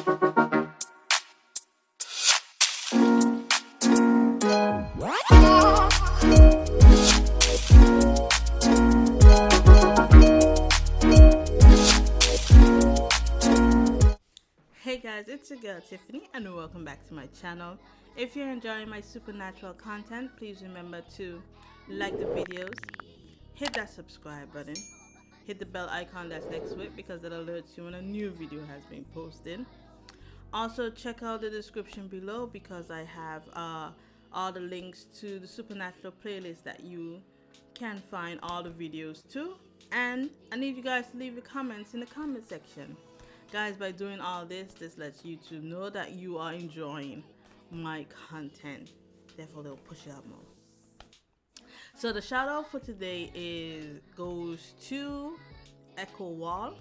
Hey guys, it's your girl Tiffany and welcome back to my channel. If you're enjoying my supernatural content, please remember to like the videos, hit that subscribe button, hit the bell icon that's next to it because it alerts you when a new video has been posted. Also check out the description below because I have all the links to the supernatural playlist that you can find all the videos too. And I need you guys to leave your comments in the comment section. Guys, by doing all this lets YouTube know that you are enjoying my content. Therefore, they'll push it out more. So the shout out for today goes to Echo Wall.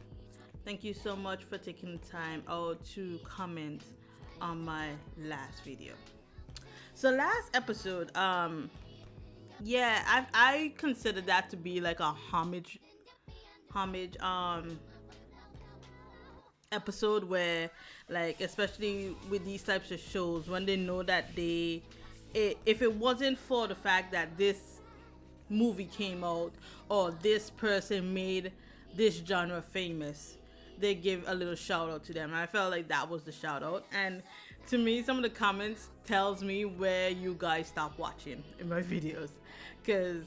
Thank you so much for taking the time out to comment on my last video. So last episode, yeah, I consider that to be like a homage episode where, like, especially with these types of shows, when they know that if it wasn't for the fact that this movie came out or this person made this genre famous, they give a little shout out to them. And I felt like that was the shout out. And to me, some of the comments tells me where you guys stop watching in my videos, because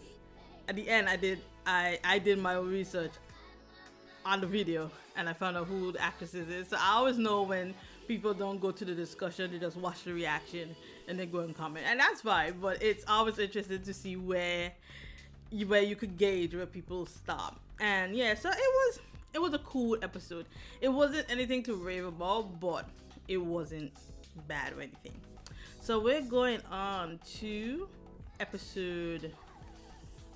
at the end I did my own research on the video and I found out who the actresses is. So I always know when people don't go to the discussion, they just watch the reaction and they go and comment, and that's fine. But it's always interesting to see where you could gauge where people stop. And yeah, so it was a cool episode. It wasn't anything to rave about, but it wasn't bad or anything. So we're going on to episode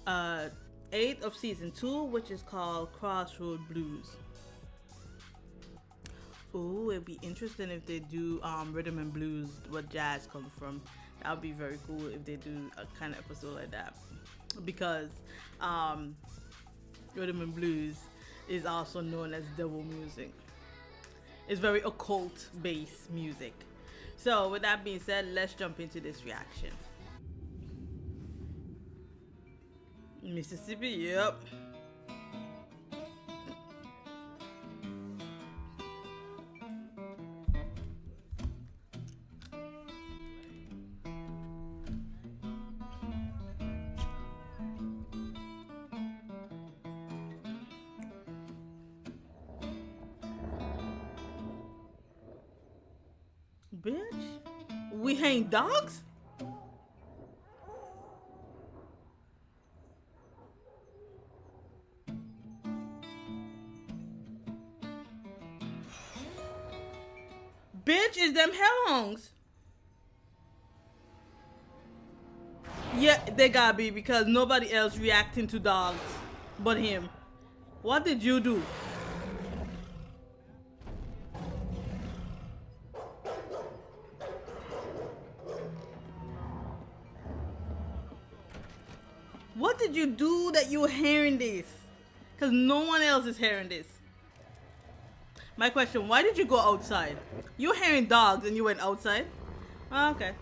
8 of season 2, which is called Crossroad Blues. Ooh, it'd be interesting if they do rhythm and blues, what jazz comes from. That would be very cool if they do a kind of episode like that, because rhythm and blues is also known as devil music. It's very occult based music. So with that being said, let's jump into this reaction. Mississippi, yep. Bitch, we hang dogs? Bitch, is them hellhounds? Yeah, they gotta be, because nobody else reacting to dogs but him. What did you do? What did you do that you were hearing this? Because no one else is hearing this. My question, why did you go outside? You were hearing dogs and you went outside? Oh, okay.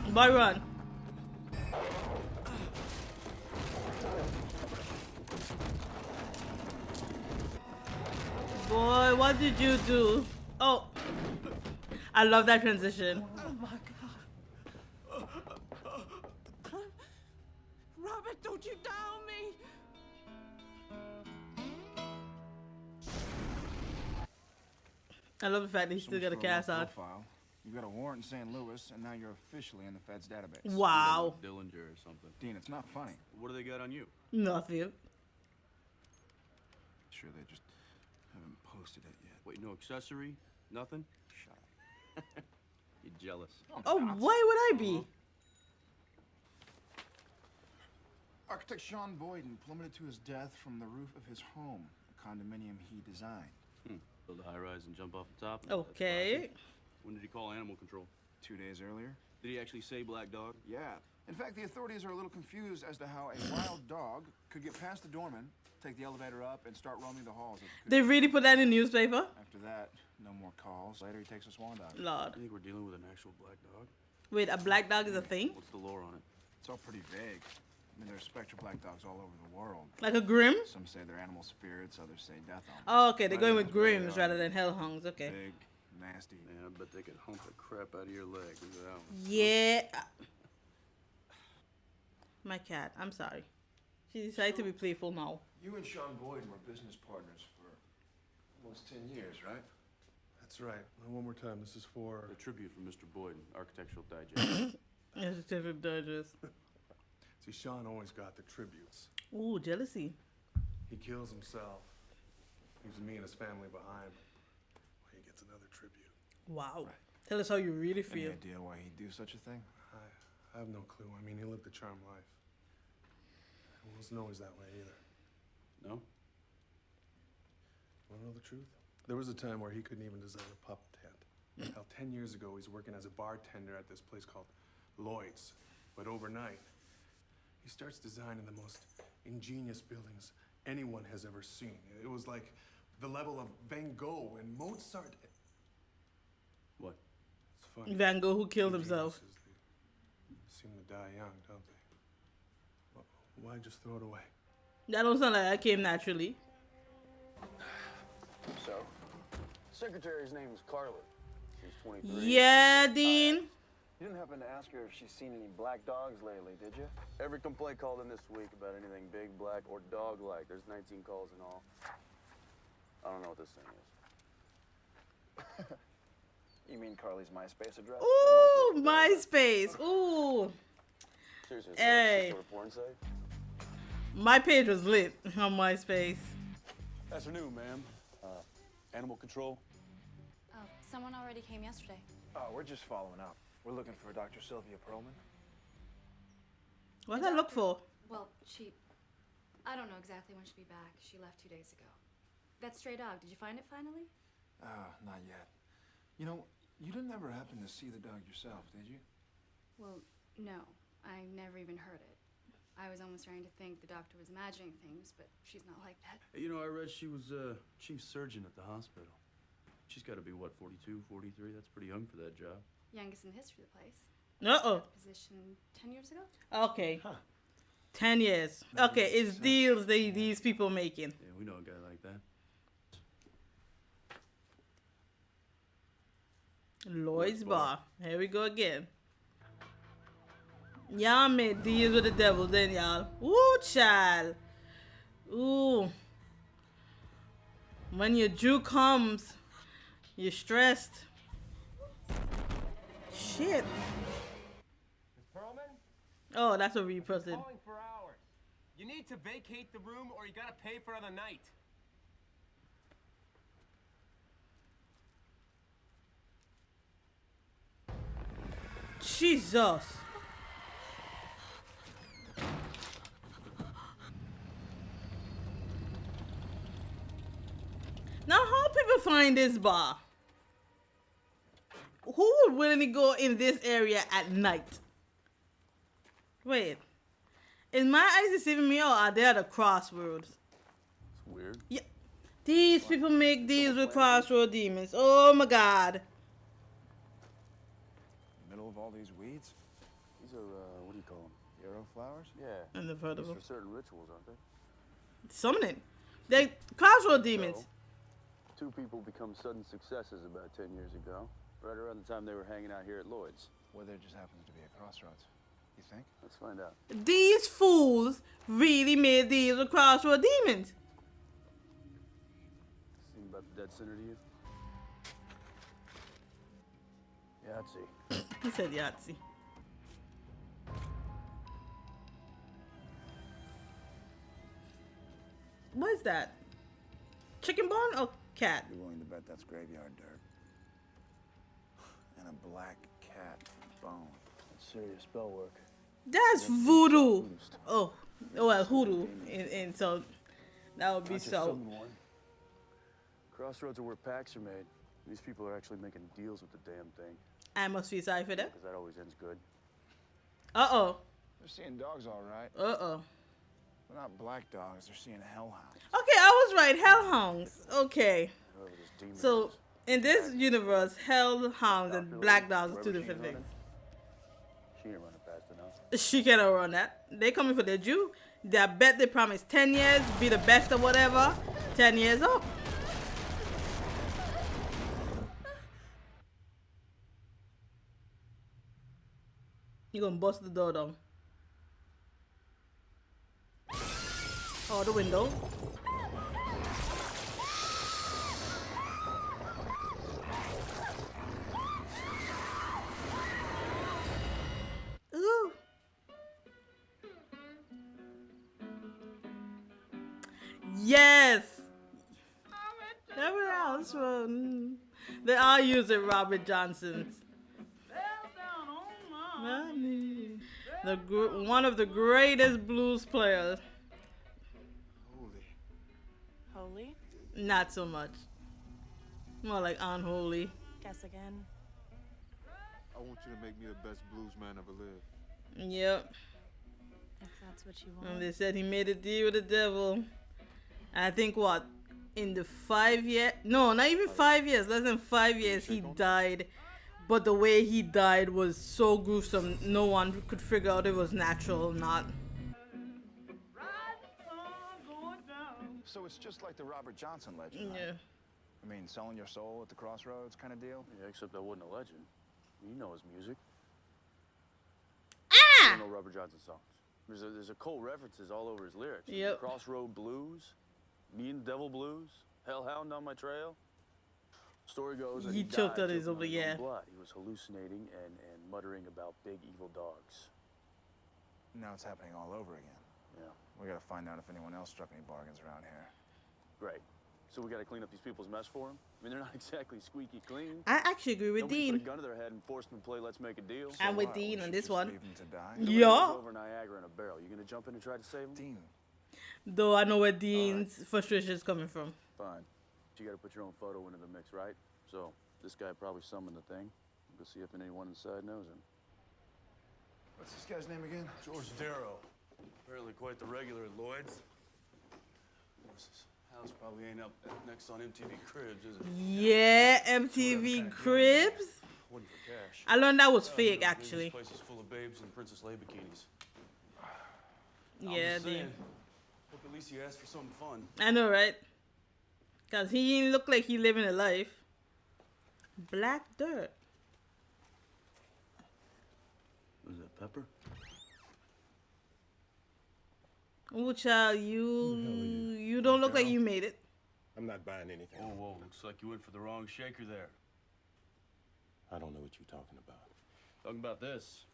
Boy, run. Boy, what did you do? Oh, I love that transition. Oh my God. Robert, don't you down me. I love the fact that he's still got a cast on. You got a warrant in St. Louis, and now you're officially in the Fed's database. Wow. Dillinger or something. Dean, it's not funny. What do they got on you? Nothing. Sure, they just haven't posted it yet. Wait, no accessory? Nothing? Shut up. You're jealous. Oh, why would I be? Architect Sean Boyden plummeted to his death from the roof of his home, a condominium he designed. Build a high rise and jump off the top? Okay. When did he call animal control? 2 days earlier? Did he actually say black dog? Yeah, In fact, the authorities are a little confused as to how a wild dog could get past the doorman, take the elevator up, and start roaming the halls. They really put that in the newspaper? After that, no more calls. Later, he takes a swan dive. Lord. I think we're dealing with an actual black dog. Wait, a black dog is a thing? What's the lore on it? It's all pretty vague. I mean, there are spectral black dogs all over the world. Like a Grim? Some say they're animal spirits, others say death omens. Oh, okay. They're going with But they Grims are rather than hellhounds. Okay. Big, nasty. Man, I bet they could hump the crap out of your leg. Look at that one. Yeah. My cat. I'm sorry. She decided to be playful now. You and Sean Boyd were business partners for almost 10 years, right? That's right. One more time. This is for... A tribute from Mr. Boyd, Architectural Digest. It's a different digest. See, Sean always got the tributes. Ooh, jealousy. He kills himself, leaves me and his family behind. Well, he gets another tribute. Wow. Tell us how you really Any feel. idea why he'd do such a thing? I have no clue. I mean, he lived a charmed life. It wasn't always that way either. No? Want to know the truth? There was a time where he couldn't even design a pup tent. Hell, 10 years ago, he's working as a bartender at this place called Lloyd's. But overnight, he starts designing the most ingenious buildings anyone has ever seen. It was like the level of Van Gogh and Mozart. What? It's funny. Van Gogh who killed himself. Geniuses, they seem to die young, don't they? Well, why just throw it away? That don't sound like that came naturally. So, secretary's name is Carly. She's 23. Yeah, Dean. You didn't happen to ask her if she's seen any black dogs lately, did you? Every complaint called in this week about anything big, black, or dog-like. There's 19 calls in all. I don't know what this thing is. You mean Carly's MySpace address? Ooh, MySpace. Ooh. Seriously, Hey. is this a porn site? My page was lit on MySpace. Afternoon, ma'am. Animal control? Oh, someone already came yesterday. Oh, we're just following up. We're looking for Dr. Sylvia Perlman. What'd I look for? Well, I don't know exactly when she'll be back. She left 2 days ago. That stray dog, did you find it finally? Not yet. You know, you didn't ever happen to see the dog yourself, did you? Well, no. I never even heard it. I was almost starting to think the doctor was imagining things, but she's not like that. You know, I read she was chief surgeon at the hospital. She's got to be, what, 42, 43? That's pretty young for that job. Youngest in the history of the place. Uh-oh. Position 10 years ago? Okay. 10 years. Okay, it's deals these people making. Yeah, we know a guy like that. Lloyd's Bar. Here we go again. Y'all made deals with the devil then, y'all. Ooh, child. Ooh. When your Jew comes, you're stressed. Shit. Miss Perlman? Oh, that's a real person. Calling for hours. You need to vacate the room or you gotta pay for another night. Jesus. Now, how people find this bar? Who would willingly go in this area at night? Wait. Is my eyes deceiving me or are they at the crossroads? It's weird. Yeah. These people make deals with crossroad demons. Oh my god. Middle of all these weeds? These are, what do you call them? Yarrow flowers? Yeah. I've never heard of These them. are certain rituals, aren't they? Summoning. They crossroad demons. So, two people become sudden successes about 10 years ago, right around the time they were hanging out here at Lloyd's. Well, there just happens to be a crossroads. You think? Let's find out. These fools really made deals with crossroad demons. Seem about the dead center to you? Yahtzee. He said Yahtzee. What is that? Chicken bone or cat? You're willing to bet that's graveyard dirt. And a black cat bone. That's serious spell work. That's voodoo. Oh, well, hoodoo. And so that would be so. Crossroads are where pacts are made. These people are actually making deals with the damn thing. I must feel sorry for them. Because that always ends good. Uh-oh. They're seeing dogs all right. Uh-oh. They're not black dogs. They're seeing hellhounds. Okay, I was right. Hellhounds. Okay. Whoever this demon So, is. in this universe, hellhounds and black dogs are two different things. She ain't running fast enough. She cannot run that. They coming for their Jew. They bet they promise 10 years, be the best or whatever. 10 years up. You gonna bust the door down. Oh, the window. Ooh. Yes. Every house. They are using Robert Johnson's. One of the greatest blues players. Holy? Not so much. More like unholy. Guess again. I want you to make me the best blues man ever lived. Yep. If that's what you And want. they said he made a deal with the devil. I think what? In the 5 year? No, not even 5 years. Less than 5 years he died. But the way he died was so gruesome, no one could figure out it was natural or not. So it's just like the Robert Johnson legend, huh? Yeah. I mean, selling your soul at the Crossroads kind of deal? Yeah, except that wasn't a legend. You know his music. Ah! You know Robert Johnson songs. There's occult references all over his lyrics. Yep. Crossroad blues, Me and the Devil blues, Hellhound on my trail. Story goes that He he choked died on his choking own, yeah. blood. He was hallucinating and muttering about big evil dogs. Now it's happening all over again. Yeah. We gotta find out if anyone else struck any bargains around here. Great. So we gotta clean up these people's mess for them? I mean, they're not exactly squeaky clean. I actually agree with Nobody put Dean. a gun to their head and forced them to play Let's Make a Deal. I'm with What, Dean we on should this just one. leave them to die? Somebody Yeah. goes over Niagara in a barrel. You gonna jump in and try to save them? Dean, Though I know where Dean's frustration is coming from. Fine. But you gotta put your own photo into the mix, right? So, this guy probably summoned the thing. We'll see if anyone inside knows him. what's this guy's name again? George Darrow. Apparently quite the regular at Lloyd's. This house probably ain't up next on MTV Cribs, is it? Yeah, MTV Cribs. Wouldn't for cash. I learned that was Oh, fake, This actually. place is full of babes in Princess Leia bikinis. Yeah, I'm just Dean. saying. Look, at least you asked for something fun. I know, right? Cause he didn't look like he living a life. Black dirt. Was that pepper? Oh, child, you don't look like you made it. I'm not buying anything. Oh, whoa, looks like you went for the wrong shaker there. I don't know what you're talking about. Talking about this.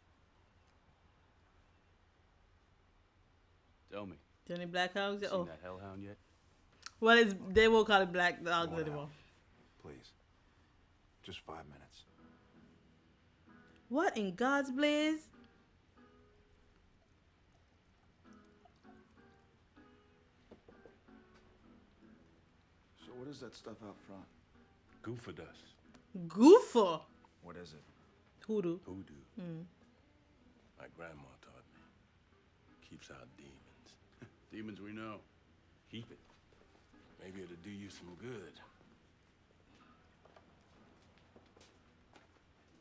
Tell me, Any black dogs? seen Oh, that hellhound yet? well, they won't call it black dogs One anymore. out. Please. Just 5 minutes. What in God's blaze? So what is that stuff out front? Goofer dust. Goofer. What is it? Hoodoo. Voodoo. My grandma taught me. Keeps out demons. Demons we know. Keep it. Maybe it'll do you some good.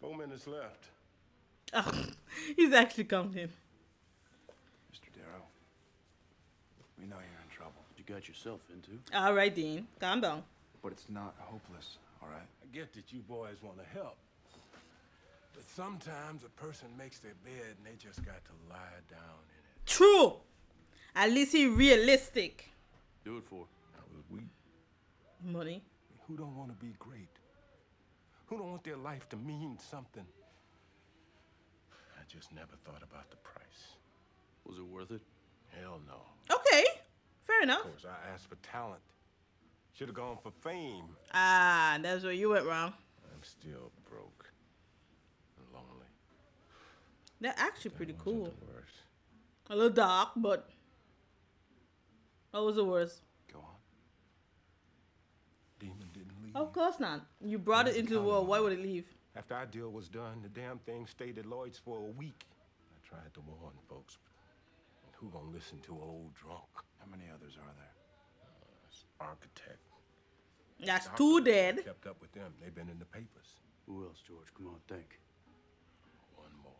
4 minutes left. Oh, he's actually coming. Mr. Darrow, we know you're in trouble, What you got yourself into? All right, Dean. Calm down. but it's not hopeless, all right? I get that you boys want to help. But sometimes a person makes their bed and they just got to lie down in it. True. At least he realistic. Do it for. Now, we Money. who don't want to be great? Who don't want their life to mean something? I just never thought about the price. Was it worth it? Hell no. Okay. Fair enough. Of course, I asked for talent. Should have gone for fame. Ah, that's where you went wrong. I'm still broke and lonely. They're actually pretty That cool. wasn't the worst. A little dark, but what was the worst? Go on. Demon didn't leave. Of course not. You brought it into the world. Why would it leave? After our deal was done, the damn thing stayed at Lloyd's for a week. I tried to warn folks, but who gonna listen to an old drunk? How many others are there? Architect. That's two dead. Kept up with them. They've been in the papers. Who else, George? Come on, think. One more.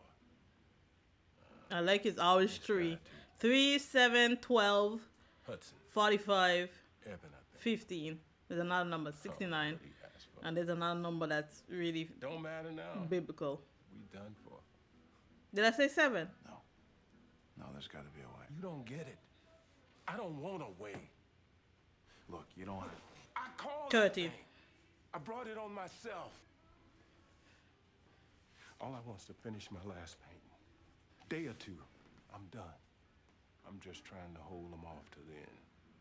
I like it's always 3. 3, 7, 12, Hudson. 45, Evan, I think. 15. There's another number, 69. What he asked for. And there's another number that's really Don't matter now. biblical. We done for. Did I say 7? No, there's got to be a way. You don't get it. I don't want a way. Look, you don't have... I called 30. that thing. I brought it on myself. All I want is to finish my last painting. Day or two, I'm done. I'm just trying to hold them off to the end.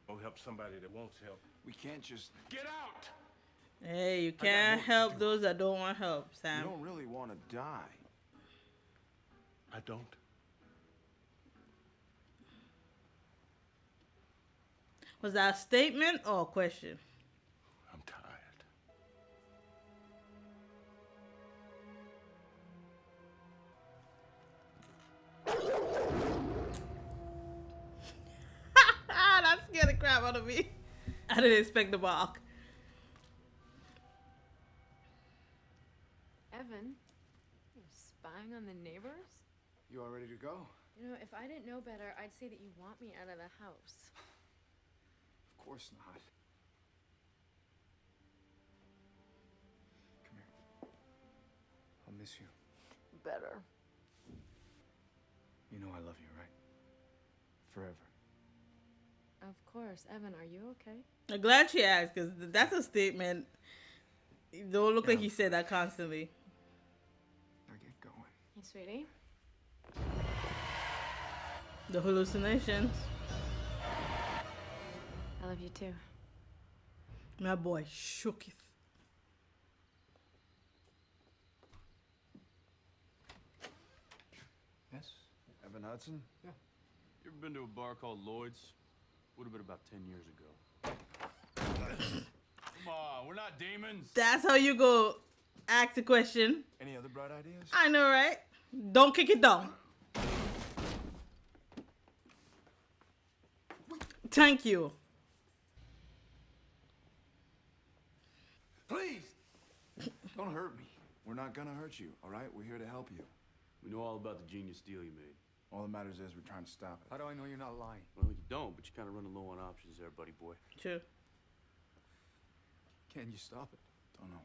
Go help somebody that wants help. We can't just... Get out! Hey, you can't help those that don't want help, Sam. You don't really want to die. I don't. Was that a statement or a question? I'm tired. That scared the crap out of me. I didn't expect the bark. Evan, you're spying on the neighbors? You all ready to go? You know, if I didn't know better, I'd say that you want me out of the house. Of course not. Come here. I'll miss you. Better. You know I love you, right? Forever. Of course. Evan, are you okay? I'm glad she asked, because that's a statement. You don't look like he said that constantly. Now get going. Hey, sweetie. The hallucinations. I love you too. My boy shooketh. Yes? Evan Hudson? Yeah. You ever been to a bar called Lloyd's? Would have been about 10 years ago. Come on, we're not demons. That's how you go ask a question. Any other bright ideas? I know, right? Don't kick it down. Thank you. Please! Don't hurt me. We're not gonna hurt you, all right? We're here to help you. We know all about the genius deal you made. All that matters is we're trying to stop it. How do I know you're not lying? Well, you don't, but you're kind of running low on options there, buddy boy. True. Can you stop it? Don't know.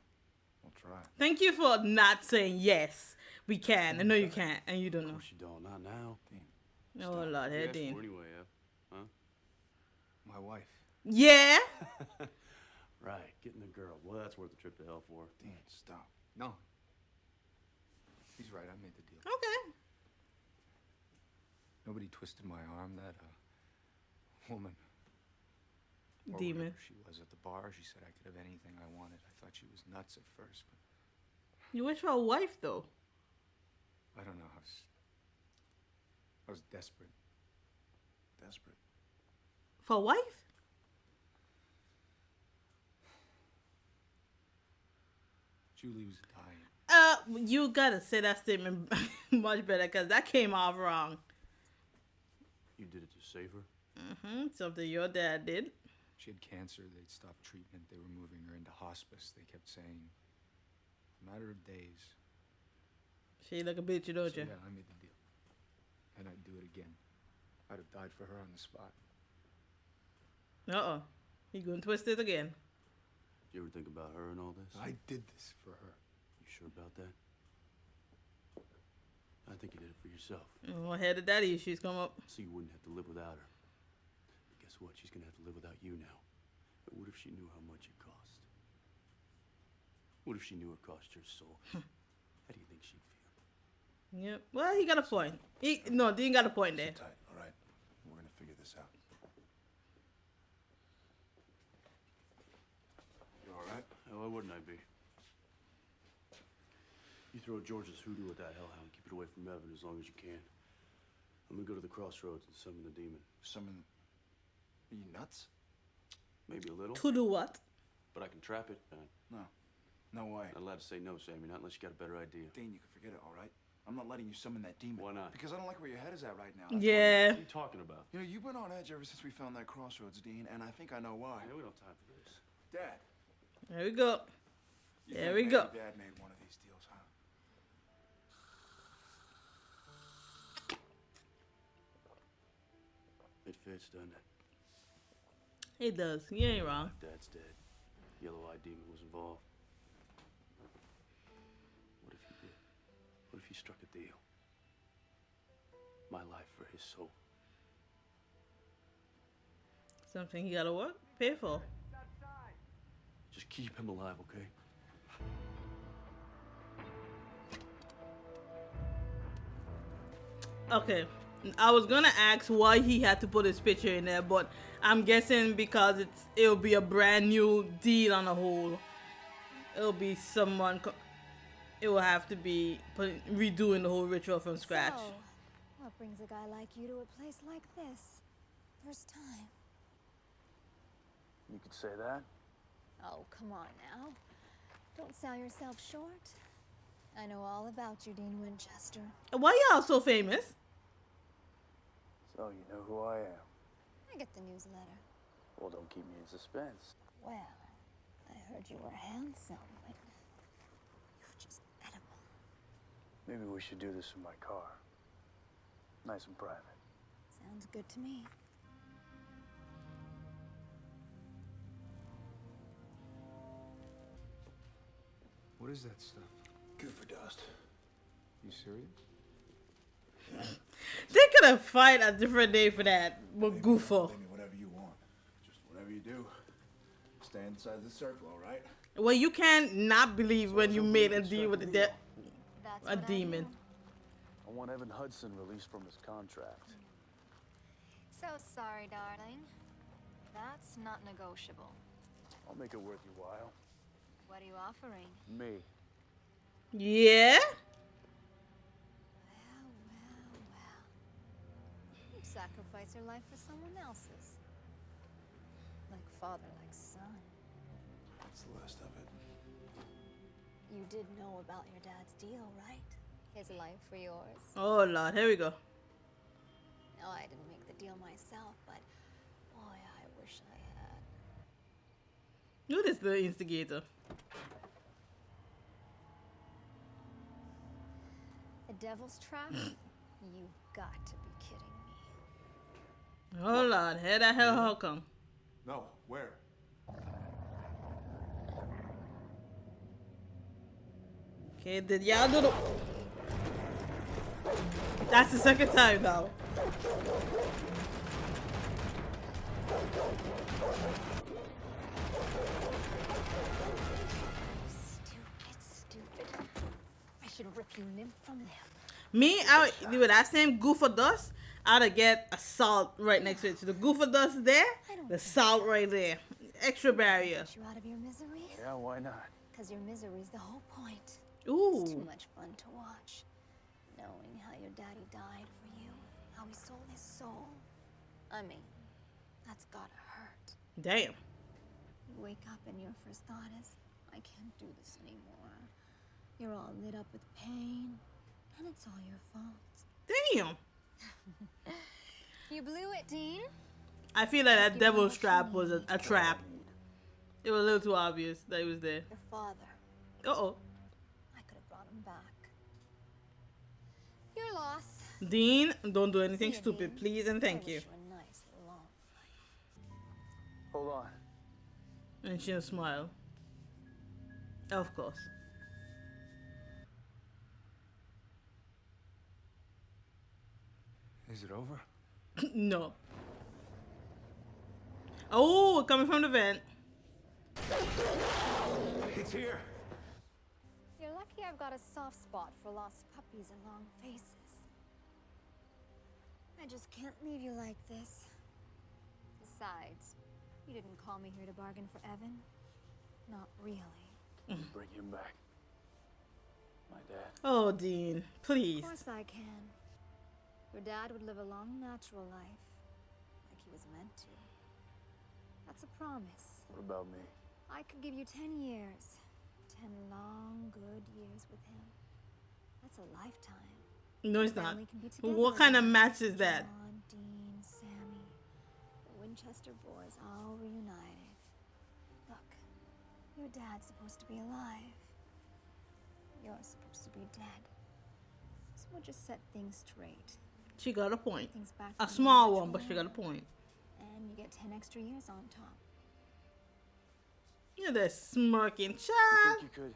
We'll try. Thank you for not saying yes. We can. I know you can't, and you don't Of know. course you don't. Not now. Dean. Oh, Lord, You hey, asked Dean. for anyway, huh? My wife. Yeah. Right, getting the girl. Well, that's worth the trip to hell for. Dean, stop. No. He's right. I made the deal. Okay. Nobody twisted my arm. That woman. Or Demon. whatever she was at the bar. She said I could have anything I wanted. I thought she was nuts at first, but You wish for a wife, though. I don't know. I was desperate. Desperate. For a wife? Julie was dying. You gotta say that statement much better, because that came off wrong. You did it to save her? Mm-hmm. Something your dad did. She had cancer. They'd stopped treatment. They were moving her into hospice. They kept saying, a matter of days. She like a bitch, don't So, you? yeah, I made the deal. And I'd do it again. I'd have died for her on the spot. Uh-oh. You gonna twist it again. Did you ever think about her and all this? I did this for her. You sure about that? I think you did it for yourself. Well, head of daddy issues come up. So you wouldn't have to live without her. But guess what? She's gonna have to live without you now. But what if she knew how much it cost? What if she knew it cost your soul? How do you think she'd feel? Yep. Well, he got a point. No, Dean got a point there. Sit tight, all right? We're gonna figure this out. You all right? Why wouldn't I be? You throw George's hoodoo at that hellhound. Keep it away from Evan as long as you can. I'm gonna go to the crossroads and summon the demon. Summon... Are you nuts? Maybe a little. To do what? But I can trap it. No. No way. Not allowed to say no, Sam. You're not unless you got a better idea. Dean, you can forget it, all right? I'm not letting you summon that demon. Why not? Because I don't like where your head is at right now. Yeah. What are you talking about? You know, you've been on edge ever since we found that crossroads, Dean, and I think I know why. Yeah, we don't have time for this. Dad. There we go. You There think we go. maybe Dad made one of these deals, huh? It fits, doesn't it? It does. You ain't wrong. Dad's dead. Yellow-eyed demon was involved. What if he did? What if he struck a deal? My life for his soul. Something you gotta work, pay for. Just keep him alive, okay? Okay. I was gonna ask why he had to put his picture in there, but I'm guessing because it'll be a brand new deal on the whole. It'll be someone. It will have to be redoing the whole ritual from scratch. So, what brings a guy like you to a place like this? First time. You could say that. Oh, come on now. Don't sell yourself short. I know all about you, Dean Winchester. Why y'all so famous? So you know who I am. I get the newsletter. Well, don't keep me in suspense. Well, I heard you were handsome, but you're just edible. Maybe we should do this in my car. Nice and private. Sounds good to me. What is that stuff? Goofer dust. You serious? They could have find a different name for that. But goofer. Give me whatever you want. Just whatever you do. Stay inside the circle, all right? Well, you can't not believe when you made a deal with a demon. I want Evan Hudson released from his contract. So sorry, darling. That's not negotiable. I'll make it worth your while. What are you offering? Me. Yeah? Well. You'd sacrifice your life for someone else's. Like father, like son. That's the list of it. You did know about your dad's deal, right? His life for yours. Oh, Lord. Here we go. No, I didn't make the deal myself, but boy, I wish I had. Who is the instigator? The devil's trap? You've got to be kidding me. Oh, Lord. Here the hell how come? No, where? Okay, did y'all do the... That's the second time now. Stupid. I should rip you limb from them. Me, with that same goof of dust, I'd get a salt right next to it. So the goof of dust there, the salt right there. Extra barrier. Get you out of your misery? Yeah, why not? Because your misery's the whole point. Ooh. It's too much fun to watch. Knowing how your daddy died for you. How he sold his soul. I mean, that's gotta hurt. Damn. You wake up and your first thought is, I can't do this anymore. You're all lit up with pain. And it's all your fault. Damn. You blew it, Dean. I feel like that devil's trap was a trap. It was a little too obvious that he was there. Your father. Uh-oh. I could have brought him back. Your loss. Dean, don't do anything stupid, please and thank you. A nice long Hold on. And she'll smile. Of course. Is it over? No. Oh, coming from the vent. It's here. You're lucky I've got a soft spot for lost puppies and long faces. I just can't leave you like this. Besides, you didn't call me here to bargain for Evan. Not really. Bring him back. My dad. Oh, Dean, please. Of course I can. Your dad would live a long, natural life. Like he was meant to. That's a promise. What about me? I could give you 10 years. 10 long, good years with him. That's a lifetime. No, it's not. Family can be together What kind of again. match is that? John, Dean, Sammy, the Winchester boys all reunited. Look, your dad's supposed to be alive. You're supposed to be dead. So we'll just set things straight. She got a point. Things back A to small the one, but she got a point. And you get 10 extra years on top. You're the smirking You child. think you could?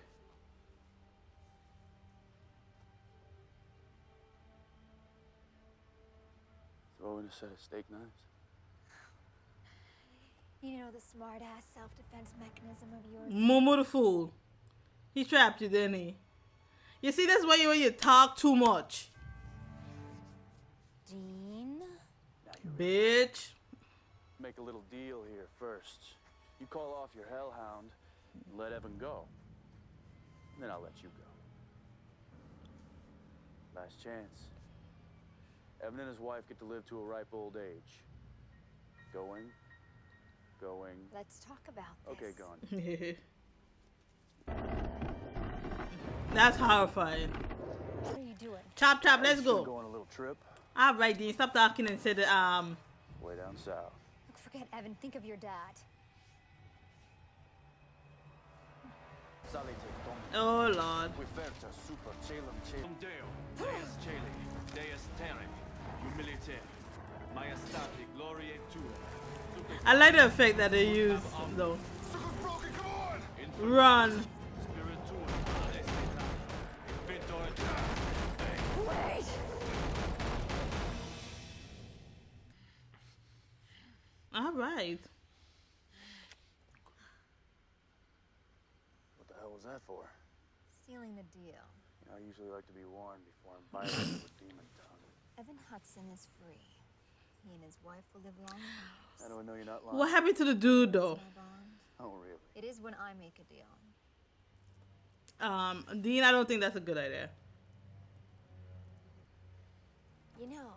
Throw in a set of steak knives? You know the smart-ass self-defense mechanism of yours? Momo the fool. He trapped you, didn't he? You see, that's why you talk too much. Dean? Bitch. Make a little deal here first. You call off your hellhound and let Evan go. Then I'll let you go. Last chance. Evan and his wife get to live to a ripe old age. Going. Let's talk about this. Okay, gone. That's horrifying. What are you doing? Chop, chop, let's Go go. on a little trip. All right, Dean, stop talking and say the, Way down south. Look, forget Evan. Think of your dad. Oh, Lord. I like the effect that they use, though. Run. Wait! All right. What the hell was that for? Sealing the deal. You know, I usually like to be warned before I'm violated with demon tongue. Evan Hudson is free. He and his wife will live long lives. How do I know you're not lying? What happened to the dude, though? Oh, really? It is when I make a deal. Dean, I don't think that's a good idea. You know,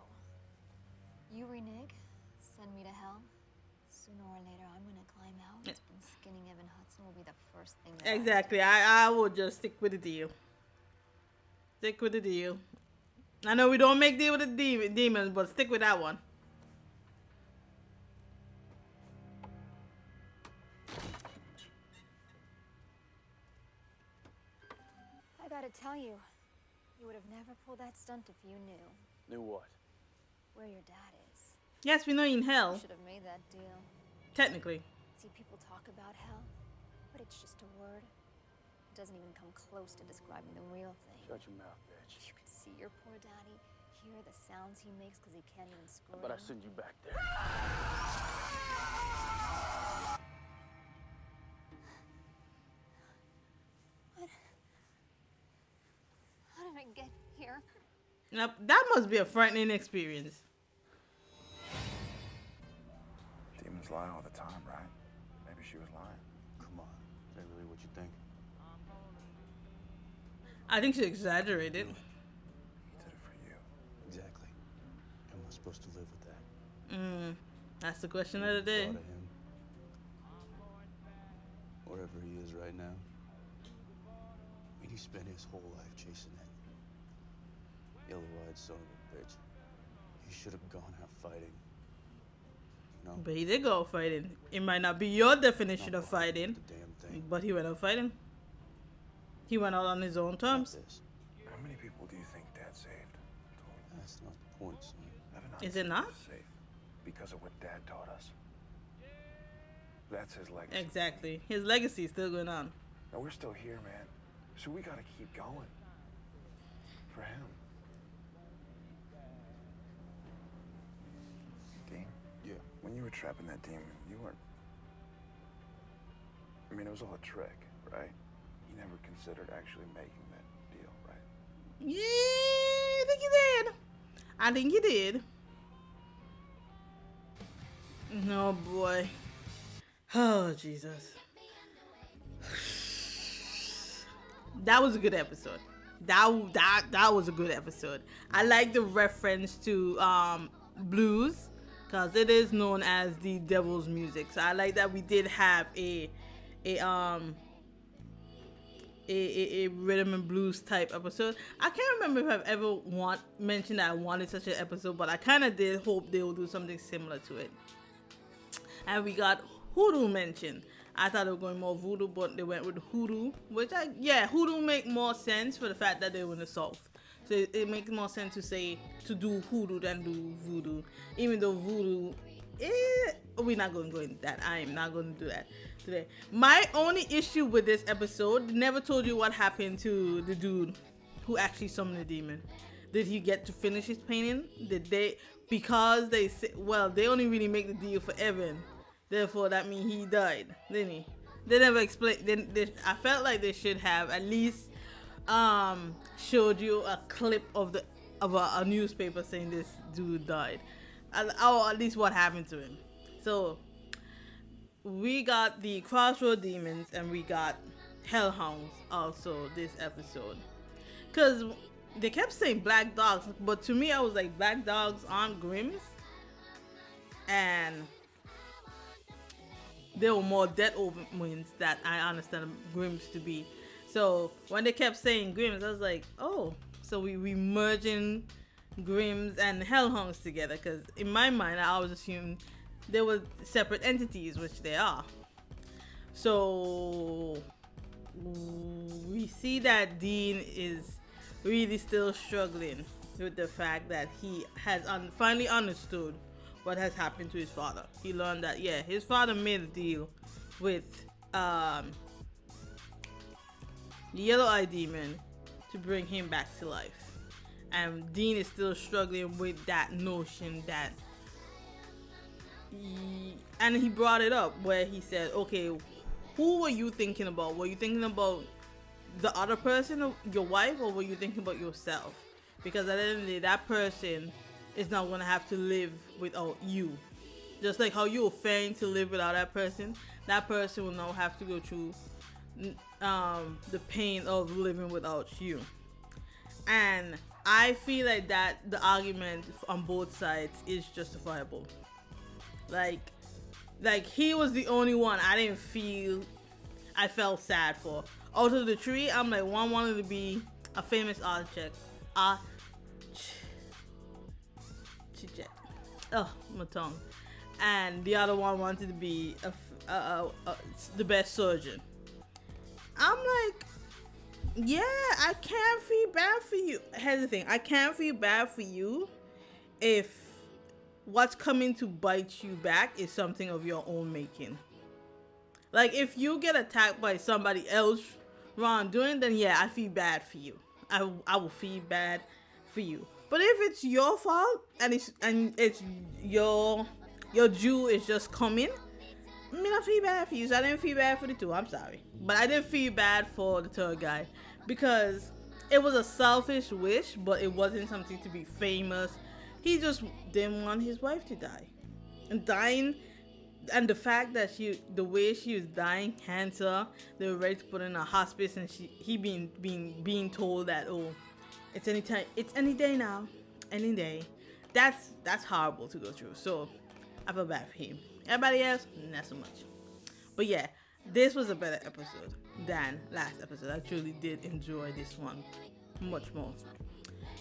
you renege, send me to hell. Sooner or later, I'm gonna climb out, and skinning Evan Hudson will be the first thing that Exactly. I would just stick with the deal. Stick with the deal. I know we don't make deal with the demons, but stick with that one. I gotta tell you, you would have never pulled that stunt if you knew Knew what? where your dad is. Yes, we know in You hell. should have made that deal. Technically. See, people talk about hell, but it's just a word. It doesn't even come close to describing the real thing. Shut your mouth, bitch. You could see your poor daddy, hear the sounds he makes because he can't even scream. But I send you back there. What? How did I get here? Now, that must be a frightening experience. Demons lie all the time, right? Maybe she was lying. Come on. Is that really what you think? I think she exaggerated. He did it for you. Exactly. Am I supposed to live with that? That's the question of the day. Thought of him. Wherever he is right now. I mean, he spent his whole life chasing that yellow-eyed son of a bitch. He should have gone out fighting. You know? But he did go fighting. It might not be your definition of fighting, The damn thing. but he went out fighting. He went out on his own terms. This. How many people do you think Dad saved? That's not the point, son. Evan Is it not? was safe because of what Dad taught us. That's his legacy. Exactly. His legacy is still going on. Now we're still here, man. So we gotta keep going. For him. Dean? Yeah. When you were trapping that demon, you weren't... I mean, it was all a trick, right? You never considered actually making that deal, right? Yeah, I think he did. I think he did. Oh boy. Oh Jesus. That was a good episode. That was a good episode. I like the reference to blues because it is known as the devil's music. So I like that we did have a a rhythm and blues type episode. I can't remember if I've ever mentioned that I wanted such an episode, but I kind of did hope they will do something similar to it. And we got hoodoo mentioned. I thought they were going more voodoo, but they went with hoodoo, which hoodoo make more sense for the fact that they were in the South. So it makes more sense to do hoodoo than do voodoo, even though voodoo. We're not going to go into that. I am not going to do that today. My only issue with this episode, never told you what happened to the dude who actually summoned the demon. Did he get to finish his painting? Because they say, well, they only really make the deal for Evan. Therefore, that means he died, didn't he? They never explained. I felt like they should have at least showed you a clip of a newspaper saying this dude died. Or at least what happened to him. So we got the Crossroad demons and we got hellhounds also this episode. Cause they kept saying black dogs, but to me I was like, black dogs aren't Grims, and they were more dead omens that I understand Grims to be. So when they kept saying Grims, I was like, oh, so we merging Grims and hellhounds together, because in my mind I always assumed they were separate entities, which they are. So we see that Dean is really still struggling with the fact that he has finally understood what has happened to his father. He learned that his father made a deal with the yellow-eyed demon to bring him back to life. And Dean is still struggling with that notion that and he brought it up where he said, okay, who were you thinking about? Were you thinking about the other person, your wife, or were you thinking about yourself? Because at the end of the day, that person is not going to have to live without you. Just like how you were failing to live without that person will now have to go through the pain of living without you. And I feel like that the argument on both sides is justifiable. Like he was the only one I felt sad for. Out of the three, I'm like, one wanted to be a famous architect. Oh, my tongue. And the other one wanted to be the best surgeon. I'm like, yeah, I can't feel bad for you. Here's the thing, I can't feel bad for you if what's coming to bite you back is something of your own making. Like, if you get attacked by somebody else wrongdoing, then I feel bad for you. I will feel bad for you. But if it's your fault and it's your due is just coming, I mean, I feel bad for you. So I didn't feel bad for the two. I'm sorry, but I did feel bad for the third guy because it was a selfish wish, but it wasn't something to be famous. He just didn't want his wife to die, and dying, and the fact that the way she was dying, cancer, they were ready to put her in a hospice, and he being told that, oh, it's any day now, any day. That's horrible to go through. So I feel bad for him. Everybody else, not so much. But yeah, this was a better episode than last episode. I truly did enjoy this one much more.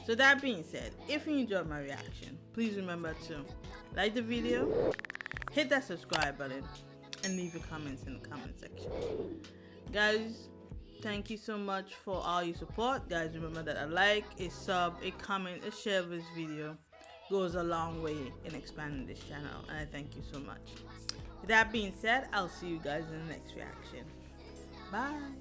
So that being said, if you enjoyed my reaction, please remember to like the video, hit that subscribe button, and leave your comments in the comment section. Guys, thank you so much for all your support. Guys, remember that a like, a sub, a comment, a share of this video goes a long way in expanding this channel, and I thank you so much. With that being said, I'll see you guys in the next reaction. Bye.